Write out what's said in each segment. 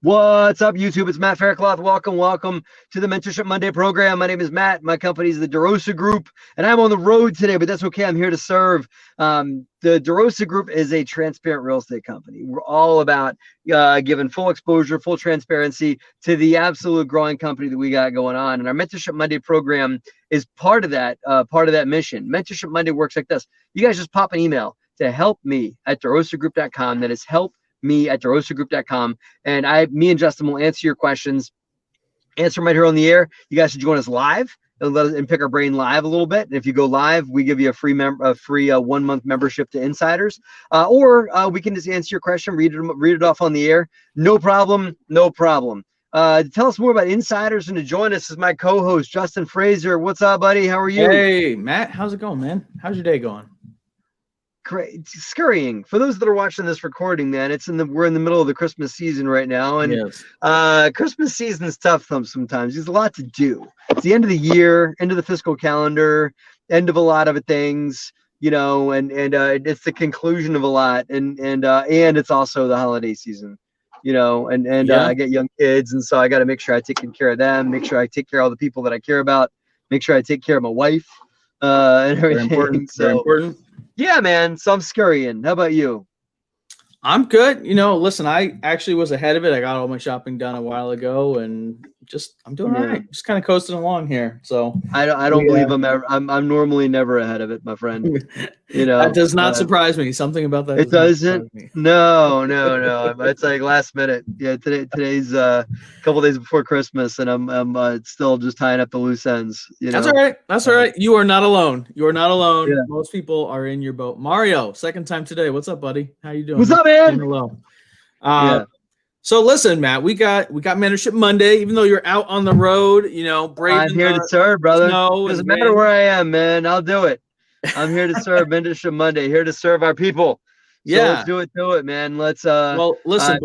What's up, YouTube? It's Matt Faircloth. Welcome to the Mentorship Monday program. My name is Matt. My company is the DeRosa Group, and I'm on the road today, but that's okay. I'm here to serve. The DeRosa Group is a transparent real estate company. We're all about giving full exposure, full transparency to the absolute growing company that we got going on. And our Mentorship Monday program is part of that mission. Mentorship Monday works like this. You guys just pop an email to helpme@DeRosaGroup.com. That is helpme@DeRosaGroup.com, and me and Justin will answer your questions, answer them right here on the air. You guys should join us live and pick our brain live a little bit. And if you go live, we give you a free 1-month membership to Insiders, or we can just answer your question, read it off on the air. No problem. To tell us more about Insiders and to join us is my co-host Justin Fraser. What's up, buddy? How are you? Hey, Matt. How's it going, man? How's your day going? Great. Scurrying. For those that are watching this recording, man, we're in the middle of the Christmas season right now, and yes. Christmas season is tough sometimes. There's a lot to do. It's the end of the year, end of the fiscal calendar, end of a lot of things, and it's the conclusion of a lot, and it's also the holiday season, I get young kids, and so I got to make sure I take care of them, make sure I take care of all the people that I care about, make sure I take care of my wife, and everything. Very important. Yeah, man. So I'm scurrying. How about you? I'm good. Listen, I actually was ahead of it. I got all my shopping done a while ago, and I'm doing all right. Just kind of coasting along here. So I don't believe I'm normally never ahead of it, my friend. That does not surprise me. Something about that. It doesn't. No. It's like last minute. Yeah, today's a couple days before Christmas, and I'm still just tying up the loose ends. That's all right. That's all right. You are not alone. You are not alone. Yeah. Most people are in your boat. Mario, second time today. What's up, buddy? How you doing? What's up, man? Hello. So listen, Matt, we got Mentorship Monday. Even though you're out on the road, I'm here to serve, brother. Doesn't matter where I am, man. I'll do it. I'm here to serve. Mentorship Monday. Here to serve our people. So let's do it, man. Let's. Well, listen.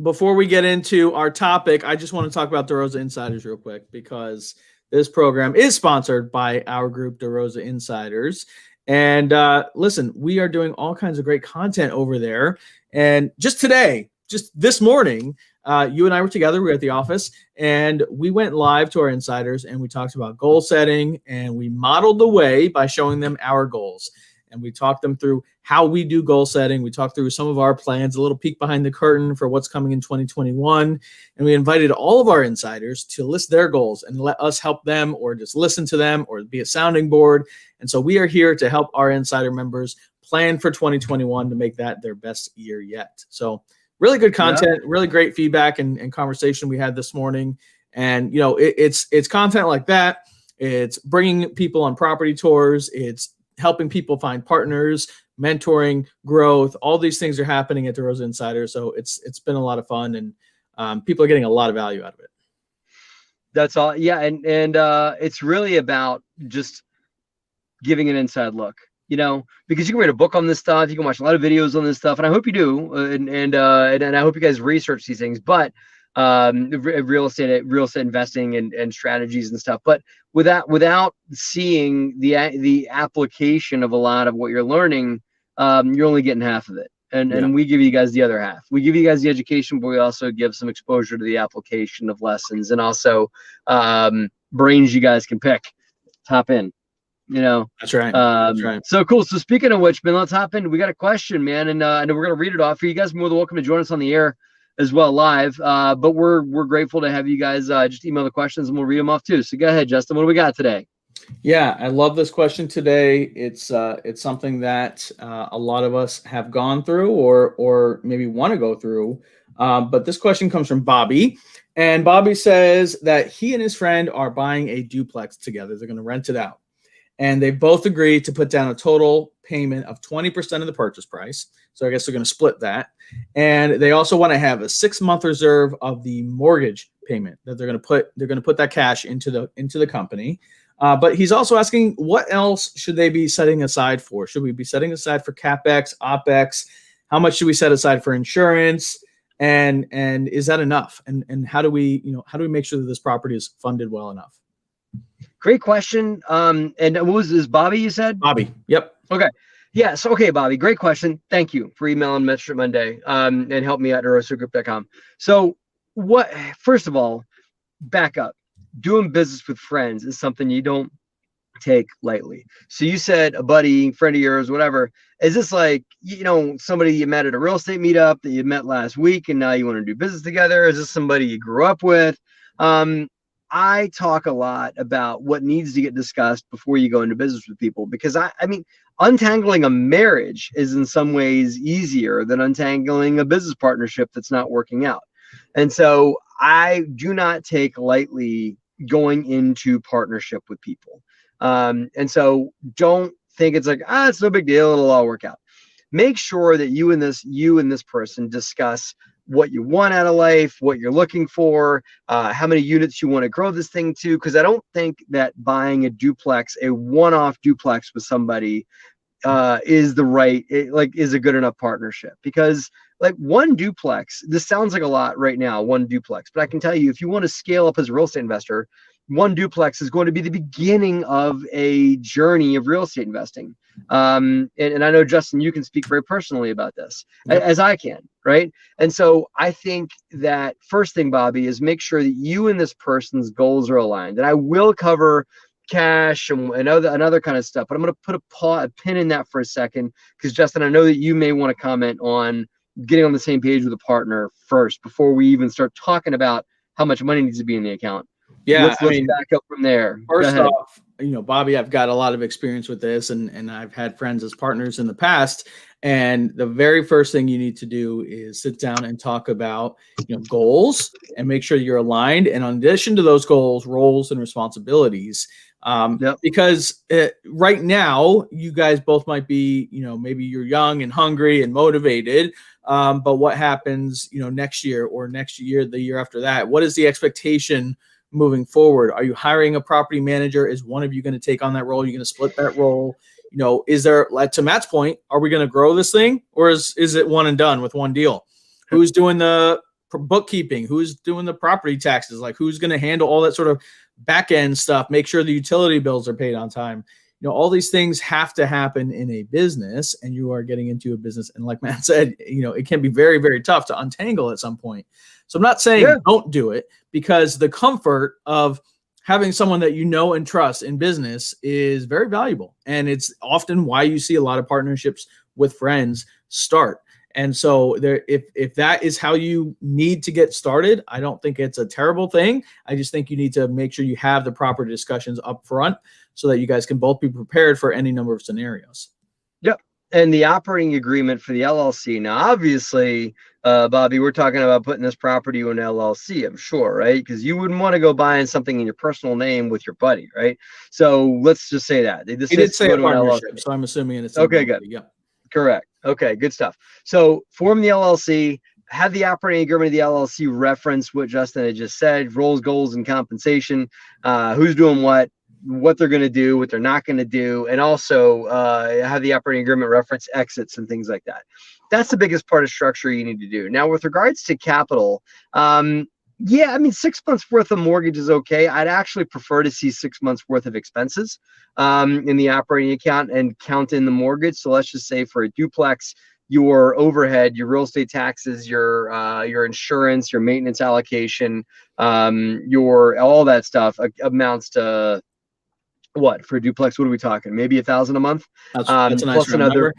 Before we get into our topic, I just want to talk about DeRosa Insiders real quick, because this program is sponsored by our group, DeRosa Insiders. And listen, we are doing all kinds of great content over there. And just this morning, you and I were together. We were at the office, and we went live to our insiders, and we talked about goal setting, and we modeled the way by showing them our goals. And we talked them through how we do goal setting. We talked through some of our plans, a little peek behind the curtain for what's coming in 2021. And we invited all of our insiders to list their goals and let us help them, or just listen to them, or be a sounding board. And so we are here to help our insider members plan for 2021 to make that their best year yet. So really good content, really great feedback and conversation we had this morning. And, it's content like that. It's bringing people on property tours. It's helping people find partners, mentoring, growth. All these things are happening at DeRosa Insider. So it's been a lot of fun, and people are getting a lot of value out of it. That's all. Yeah. And it's really about just giving an inside look, because you can read a book on this stuff. You can watch a lot of videos on this stuff, and I hope you do. And I hope you guys research these things, but real estate investing and strategies and stuff. But without seeing the application of a lot of what you're learning, you're only getting half of it. And we give you guys the other half. We give you guys the education, but we also give some exposure to the application of lessons, and also brains you guys can pick. Hop in. That's right. That's right. So cool. So speaking of which, man, let's hop in. We got a question, man, and we're gonna read it off for you guys. More than welcome to join us on the air as well, live. But we're grateful to have you guys just email the questions, and we'll read them off too. So go ahead, Justin. What do we got today? Yeah, I love this question today. It's something that a lot of us have gone through, or maybe want to go through. But this question comes from Bobby, and Bobby says that he and his friend are buying a duplex together. They're going to rent it out. And they both agreed to put down a total payment of 20% of the purchase price. So I guess they're going to split that. And they also want to have a 6-month reserve of the mortgage payment that they're going to put that cash into the company. But he's also asking, what else should they be setting aside for? Should we be setting aside for CapEx, OpEx? How much should we set aside for insurance? And is that enough? And how do we make sure that this property is funded well enough? Great question. And what was this, Bobby, you said? Bobby. Yep. Okay. Yeah. So, okay, Bobby, great question. Thank you for emailing Mentorship Monday and help me at DeRosaGroup.com. So first of all, back up. Doing business with friends is something you don't take lightly. So you said a buddy, friend of yours, whatever. Is this like, somebody you met at a real estate meetup that you met last week and now you want to do business together? Is this somebody you grew up with? I talk a lot about what needs to get discussed before you go into business with people, because I mean, untangling a marriage is in some ways easier than untangling a business partnership that's not working out. And so I do not take lightly going into partnership with people. And so don't think it's like, it's no big deal, it'll all work out. Make sure that you and this person discuss what you want out of life, what you're looking for, how many units you want to grow this thing to. Because I don't think that buying a one-off duplex with somebody is a good enough partnership. Because like one duplex, this sounds like a lot right now, one duplex, but I can tell you, if you want to scale up as a real estate investor, one duplex is going to be the beginning of a journey of real estate investing. And I know, Justin, you can speak very personally about this. Yep. As I can, right? And so I think that first thing, Bobby, is make sure that you and this person's goals are aligned. And I will cover cash and other kind of stuff, but I'm going to put a pin in that for a second, because Justin, I know that you may want to comment on getting on the same page with a partner first before we even start talking about how much money needs to be in the account. Yeah, let's back up from there. First off, Bobby, I've got a lot of experience with this, and I've had friends as partners in the past. And the very first thing you need to do is sit down and talk about goals and make sure you're aligned. And in addition to those goals, roles and responsibilities. Because right now, you guys both might be, maybe you're young and hungry and motivated. But what happens, next year or next year, the year after that? What is the expectation moving forward? Are you hiring a property manager? Is one of you going to take on that role? Are you going to split that role? Is there, like to Matt's point, are we going to grow this thing, or is it one and done with one deal? Who's doing the bookkeeping? Who's doing the property taxes? Like, who's going to handle all that sort of back end stuff? Make sure the utility bills are paid on time. All these things have to happen in a business, and you are getting into a business. And like Matt said, it can be very, very tough to untangle at some point. So I'm not saying don't do it, because the comfort of having someone that and trust in business is very valuable. And it's often why you see a lot of partnerships with friends start. And so if that is how you need to get started, I don't think it's a terrible thing. I just think you need to make sure you have the proper discussions up front so that you guys can both be prepared for any number of scenarios. Yep. And the operating agreement for the LLC. Now, obviously, Bobby, we're talking about putting this property in an LLC, I'm sure, right? Because you wouldn't want to go buying something in your personal name with your buddy, right? So let's just say that. He did say a partnership, so I'm assuming it's okay, good. Yeah. Correct. Okay, good stuff. So form the LLC, have the operating agreement of the LLC reference what Justin had just said, roles, goals, and compensation, who's doing what they're going to do, what they're not going to do, and also have the operating agreement reference exits and things like that. That's the biggest part of structure you need to do. Now, with regards to capital, 6 months worth of mortgage is okay. I'd actually prefer to see 6 months worth of expenses in the operating account and count in the mortgage. So let's just say for a duplex, your overhead, your real estate taxes, your insurance, your maintenance allocation, your all that stuff amounts to what for a duplex? What are we talking? Maybe $1,000 a month. That's a nice plus another. Number.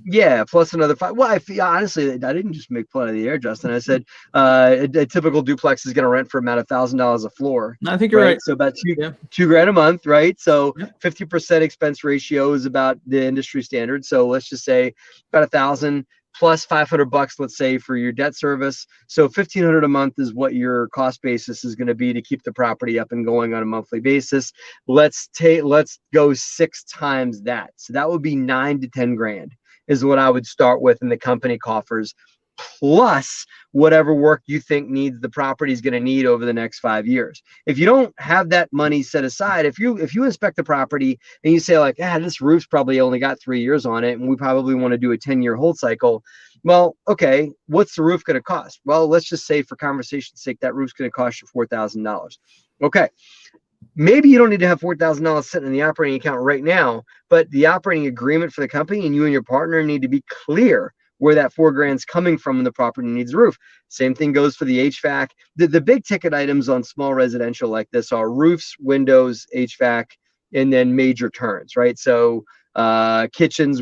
Yeah, plus another $5. Well, honestly, I didn't just make fun of the air, Justin. I said a typical duplex is going to rent for about $1,000 a floor. I think you're right. So about $2,000 a month, right? So 50% expense ratio is about the industry standard. So let's just say about $1,000 plus $500, let's say, for your debt service. So $1,500 a month is what your cost basis is going to be to keep the property up and going on a monthly basis. Let's go 6 times that. So that would be $9,000 to $10,000. Is what I would start with in the company coffers, plus whatever work you think the property is going to need over the next 5 years. If you don't have that money set aside, if you inspect the property and you say like, this roof's probably only got 3 years on it, and we probably want to do a 10-year hold cycle. Well, okay, what's the roof going to cost? Well, let's just say for conversation's sake, that roof's going to cost you $4,000. Okay. maybe you don't need to have $4,000 sitting in the operating account right now, but the operating agreement for the company and you and your partner need to be clear where that $4,000's coming from when the property needs a roof. Same thing goes for the HVAC. The big ticket items on small residential like this are roofs, windows, HVAC, and then major turns, right? So kitchens,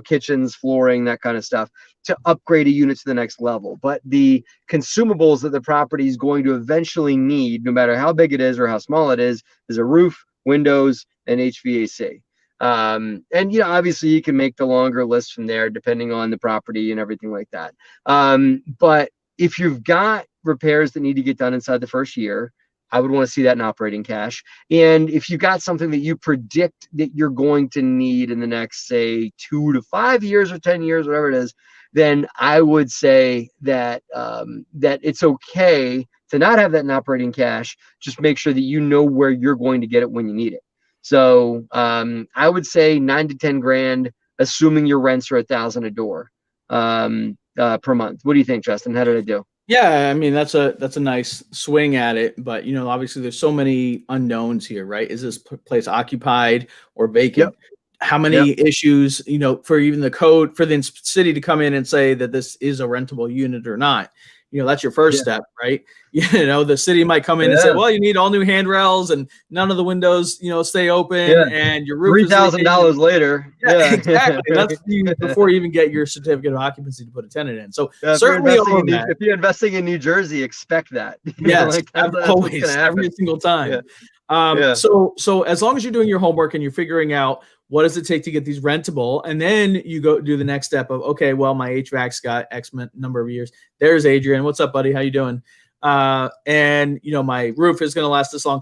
kitchens, flooring, that kind of stuff to upgrade a unit to the next level. But the consumables that the property is going to eventually need, no matter how big it is or how small it is a roof, windows, and HVAC. And obviously you can make the longer list from there depending on the property and everything like that. But if you've got repairs that need to get done inside the first year, I would want to see that in operating cash. And if you've got something that you predict that you're going to need in the next, say, 2 to 5 years or 10 years, whatever it is, then I would say that that it's okay to not have that in operating cash. Just make sure that you know where you're going to get it when you need it. So I would say 9 to 10 grand, assuming your rents are $1,000 a door per month. What do you think, Justin? How did I do? Yeah, I mean that's a nice swing at it, but obviously there's so many unknowns here, right? Is this place occupied or vacant? Yep. How many issues, for even the code for the city to come in and say that this is a rentable unit or not? That's your first step, right? The city might come in and say, well, you need all new handrails and none of the windows, stay open and your roof $3,000 later. Yeah, exactly. That's before you even get your certificate of occupancy to put a tenant in. So certainly if you're investing in New Jersey, expect that. Yes, always, every single time. Yeah. So as long as you're doing your homework and you're figuring out what does it take to get these rentable, and then you go do the next step of, okay, well, my HVAC's got X number of years. There's Adrian. What's up, buddy? How you doing? And my roof is going to last this long.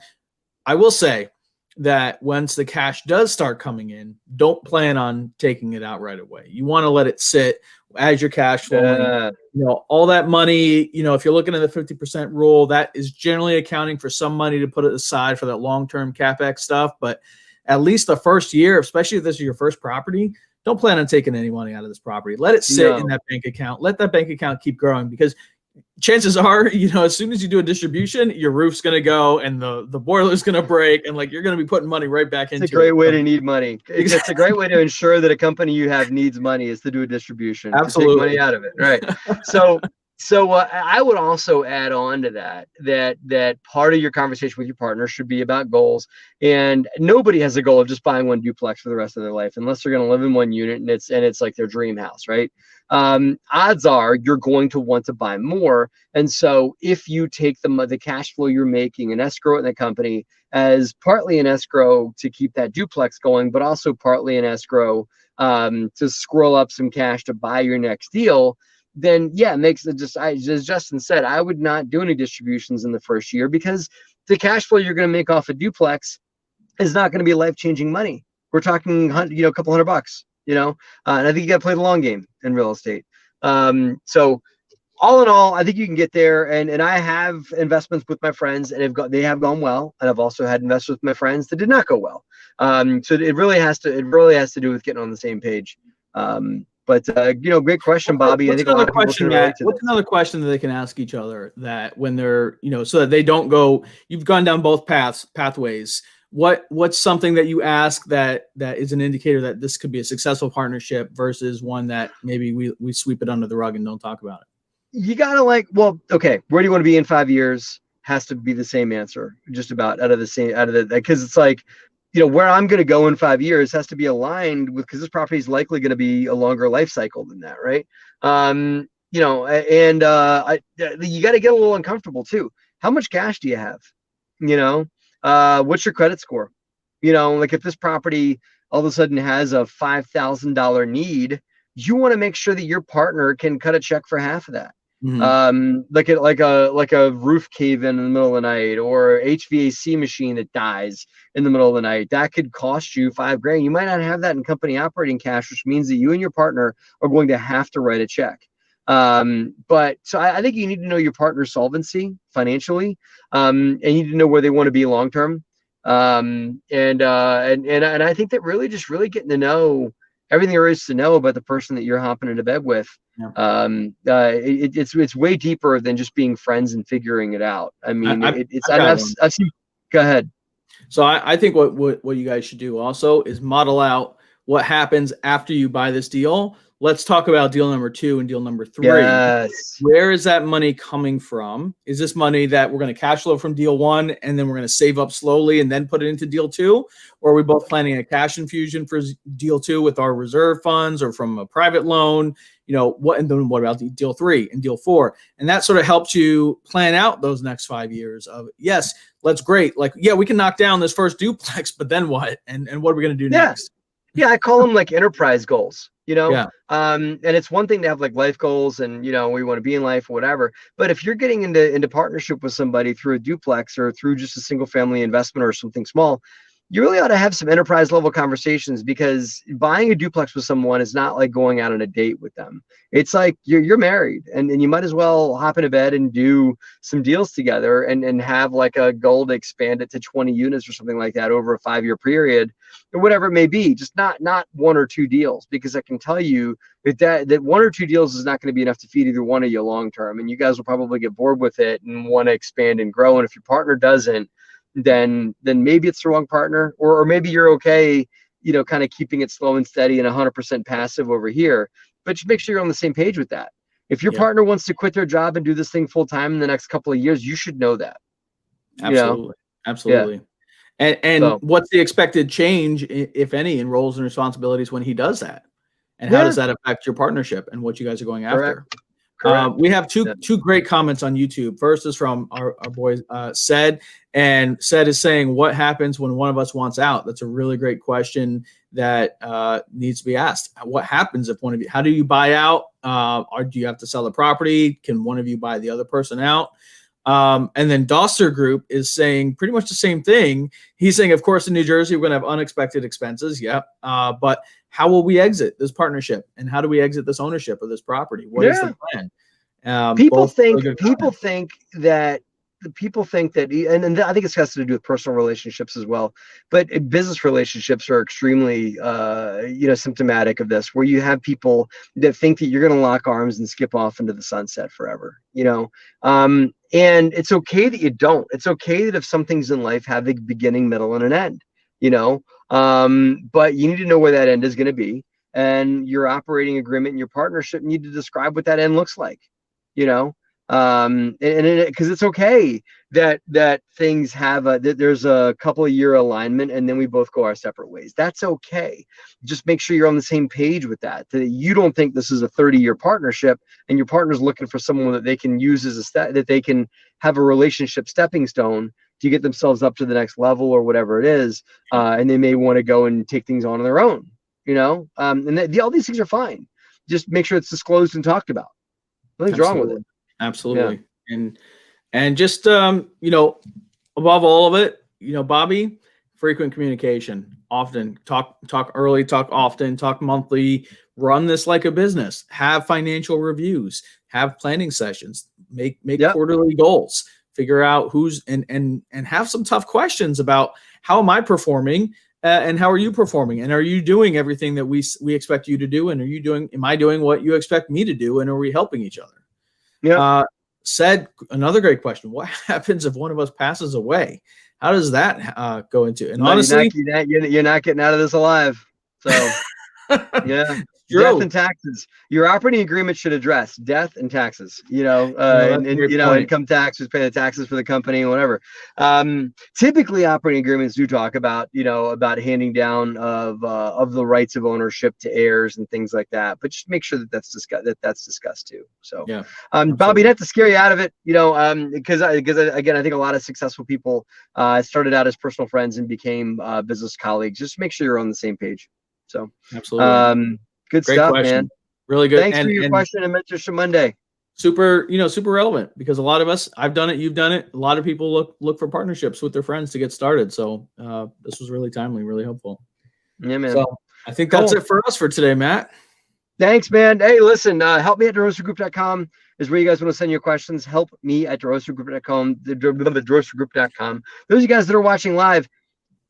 I will say that once the cash does start coming in, don't plan on taking it out right away. You want to let it sit as your cash flowing. All that money, if you're looking at the 50% rule, that is generally accounting for some money to put it aside for that long-term CapEx stuff. But at least the first year, especially if this is your first property, don't plan on taking any money out of this property. Let it sit in that bank account. Let that bank account keep growing, because chances are, as soon as you do a distribution, your roof's going to go and the boiler's going to break, and you're going to be putting money right back into it. It's a great way to need money. It's a great way to ensure that a company you have needs money is to do a distribution. Absolutely. To take money out of it. Right. So I would also add on to that part of your conversation with your partner should be about goals. And nobody has a goal of just buying one duplex for the rest of their life, unless they're going to live in one unit and it's like their dream house, right? Odds are you're going to want to buy more. And so if you take the cash flow you're making and escrow it in the company as partly an escrow to keep that duplex going, but also partly an escrow to scroll up some cash to buy your next deal, then it makes it as Justin said, I would not do any distributions in the first year, because the cash flow you're going to make off a duplex is not going to be life-changing money. We're talking, a couple $100, and I think you got to play the long game in real estate. So all in all, I think you can get there. And I have investments with my friends and they have gone well. And I've also had investments with my friends that did not go well. So it really has to do with getting on the same page. But great question, Bobby. What's another question that they can ask each other, that when they're, so that they don't go, you've gone down both pathways. What's something that you ask that is an indicator that this could be a successful partnership versus one that maybe we sweep it under the rug and don't talk about it? You gotta where do you want to be in 5 years? Has to be the same answer, just about because it's like, where I'm going to go in 5 years has to be aligned with, because this property is likely going to be a longer life cycle than that, right? You got to get a little uncomfortable too. How much cash do you have? What's your credit score? If this property all of a sudden has a $5,000 need, you want to make sure that your partner can cut a check for half of that. Mm-hmm. Like a roof cave in the middle of the night, or HVAC machine that dies in the middle of the night, that could cost you $5,000. You might not have that in company operating cash, which means that you and your partner are going to have to write a check. But so I think you need to know your partner's solvency financially, and you need to know where they want to be long term. And I think that really getting to know everything there is to know about the person that you're hopping into bed with. Yeah. It's way deeper than just being friends and figuring it out. I mean, I've seen. Go ahead. So I think what you guys should do also is model out what happens after you buy this deal. Let's talk about deal number 2 and deal number 3. Yes. Where is that money coming from? Is this money that we're going to cash flow from deal 1 and then we're going to save up slowly and then put it into deal 2? Or are we both planning a cash infusion for deal 2 with our reserve funds or from a private loan? And then what about deal 3 and deal 4? And that sort of helps you plan out those next 5 years of, yes, that's great. Like, yeah, we can knock down this first duplex, but then what? And what are we going to do next? Yeah, I call them like enterprise goals, Yeah. and it's one thing to have like life goals and, we want to be in life or whatever. But if you're getting into partnership with somebody through a duplex or through just a single family investment or something small, you really ought to have some enterprise level conversations, because buying a duplex with someone is not like going out on a date with them. It's like you're married, and you might as well hop into bed and do some deals together and have like a goal to expand it to 20 units or something like that over a 5-year period or whatever it may be. Just not 1 or 2 deals, because I can tell you that 1 or 2 deals is not going to be enough to feed either one of you long term, and you guys will probably get bored with it and want to expand and grow. And if your partner doesn't, then maybe it's the wrong partner, or maybe you're okay, kind of keeping it slow and steady and 100% passive over here. But just make sure you're on the same page with that. If your partner wants to quit their job and do this thing full time in the next couple of years, you should know that. Absolutely. Absolutely. Yeah. And what's the expected change, if any, in roles and responsibilities when he does that? And how does that affect your partnership and what you guys are going after? Correct. We have two great comments on YouTube. First is from our boy Sed, and Sed is saying, what happens when one of us wants out? That's a really great question that needs to be asked. What happens if one of you, how do you buy out? Or do you have to sell the property? Can one of you buy the other person out? And then DeRosa Group is saying pretty much the same thing. He's saying, of course, in New Jersey, we're going to have unexpected expenses. Yep. But how will we exit this partnership? And how do we exit this ownership of this property? What is the plan? People think that, and I think it has to do with personal relationships as well, but business relationships are extremely, symptomatic of this, where you have people that think that you're going to lock arms and skip off into the sunset forever, and it's okay that you don't. It's okay that if some things in life have a beginning, middle, and an end, but you need to know where that end is going to be, and your operating agreement and your partnership need to describe what that end looks like, and because it's okay that things have there's a couple of year alignment and then we both go our separate ways. That's okay. Just make sure you're on the same page with that you don't think this is a 30-year partnership and your partner's looking for someone that they can use as that they can have a relationship stepping stone to get themselves up to the next level or whatever it is, and they may want to go and take things on their own, and all these things are fine. Just make sure it's disclosed and talked about. Nothing's wrong with it. Absolutely. Yeah. And just, above all of it, Bobby, frequent communication, often talk early, talk often, talk monthly, run this like a business, have financial reviews, have planning sessions, make quarterly goals, figure out who's and have some tough questions about how am I performing and how are you performing? And are you doing everything that we expect you to do? And am I doing what you expect me to do? And are we helping each other? Yeah. Said another great question. What happens if one of us passes away? How does that go into? And honestly, you're not getting out of this alive. So yeah. Death and taxes. Your operating agreement should address death and taxes, income taxes, pay the taxes for the company and whatever. Typically operating agreements do talk about, about handing down of the rights of ownership to heirs and things like that. But just make sure that's discussed too. So, yeah, Bobby, not to scare you out of it, because again, I think a lot of successful people started out as personal friends and became business colleagues. Just make sure you're on the same page. So, absolutely. Good Great stuff, question. Man. Really good. Thanks for your question on Mentorship Monday. Super relevant because a lot of us, I've done it, you've done it. A lot of people look for partnerships with their friends to get started. So this was really timely, really helpful. Yeah, man. So I think that's it for us for today, Matt. Thanks, man. Hey, listen, help me at DeRosaGroup.com is where you guys want to send your questions. Help me at DeRosaGroup.com, DeRosaGroup.com. Those of you guys that are watching live,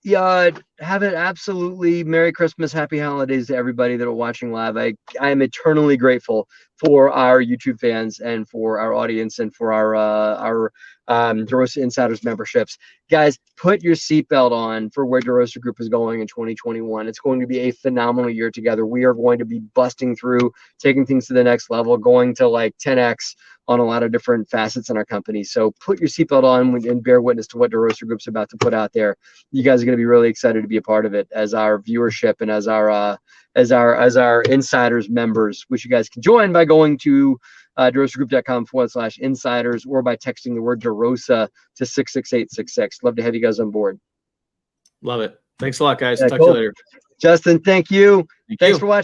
have an absolutely Merry Christmas, Happy Holidays to everybody that are watching live. I am eternally grateful for our YouTube fans and for our audience and for our DeRosa Insiders memberships. Guys, put your seatbelt on for where DeRosa Group is going in 2021. It's going to be a phenomenal year together. We are going to be busting through, taking things to the next level, going to like 10x on a lot of different facets in our company. So put your seatbelt on and bear witness to what DeRosa Group's about to put out there. You guys are going to be really excited to be a part of it as our viewership and as our insiders members, which you guys can join by going to DeRosaGroup.com/insiders or by texting the word DeRosa to 66866. Love to have you guys on board. Love it. Thanks a lot, guys. Yeah, Talk cool. to you later. Justin, thank you. Thanks for watching.